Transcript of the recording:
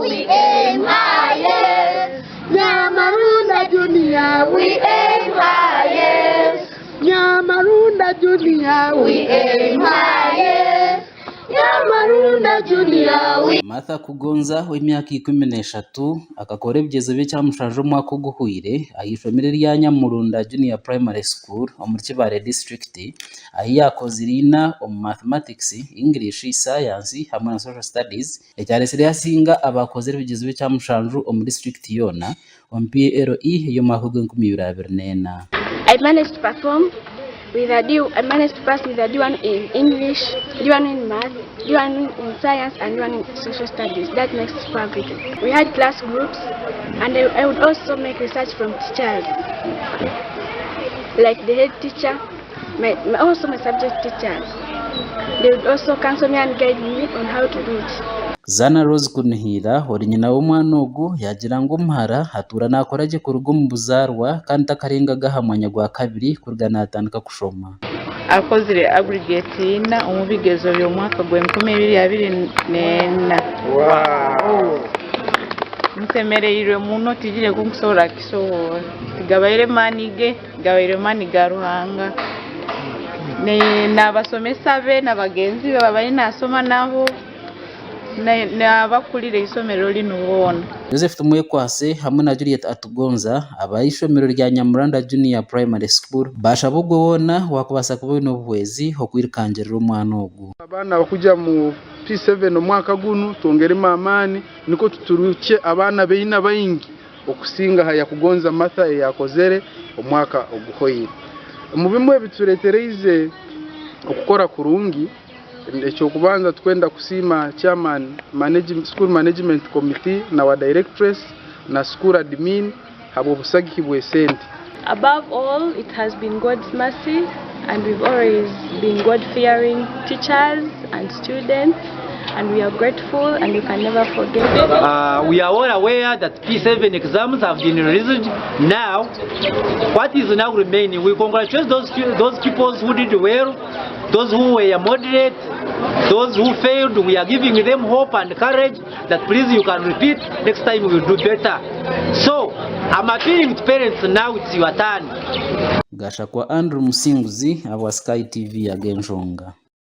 we aim higher. Nyamarunda Junior, we aim higher. Nyamarunda Junior, we aim higher. Nyamarunda Junior, we... Martha Kugonza w'imyaka 13 akakora ibigeze bye cyamushaje umwaka guhwire ayishomere rya Nyamurunda Junior Primary School muri Kibale District ahi yakoze irina mu mathematics, English, Science hamwe na Social Studies ecyare sire yasinga abakoze ibigeze bye cyamushanju mu district yona on PLE yo mahugo 2024. I managed to perform with a D. I managed to pass with a D1 in English, D1 in Math, D1 in Science, and D1 in Social Studies. That makes it perfect. We had class groups, and I would also make research from teachers, like the head teacher, also my subject teachers. They would also counsel me and guide me on how to do it. Zana Rose Kunihira hori nyina w'umwana ugu yagira ngo mpara hatura nakoraje ku rugo mu buzarwa kandi takarenga gahamanya gwa kabiri kurgana atandika kushoma akozire aggregate ina umubigezo byo mwaka gwa 2024. Wow, nsemereyire muno tijire kumusora kiso gabayire manige gabayire maniga ruhanga ne nabasomesa be nabagenzi babaye nasoma nabo na bakulire isomero linubona. Joseph Tumuyekwase hamwe na Juliet Atugonza abayishomero rya Nyamuranda Junior Primary School bashabugwe wona wakubasa kubino bwezi ho kwirikangirira umwana ugu abana bakuja mu P7 omwaka gunu tongere mamani niko tuturuke abana beina bayingi okusinga haya Kugonza Martha yakozere omwaka oguhoyire mu bimwe bituretereze okukora kurungi. Echo kubanza twenda kusima chairman school management committee na wa directress na school admin habo busagi bwesente. Above all, it has been God's mercy, and we've always been God-fearing teachers and students, and we are grateful and we can never forget. We are all aware that P7 exams have been released now. What is now remaining? We congratulate those people who did well, those who were moderate, those who failed. We are giving them hope and courage that please you can repeat, next time we will do better. So I'm appealing to parents, now it's your turn. Gasha kwa Andrew Musinguzi wa Sky TV ya Genjonga.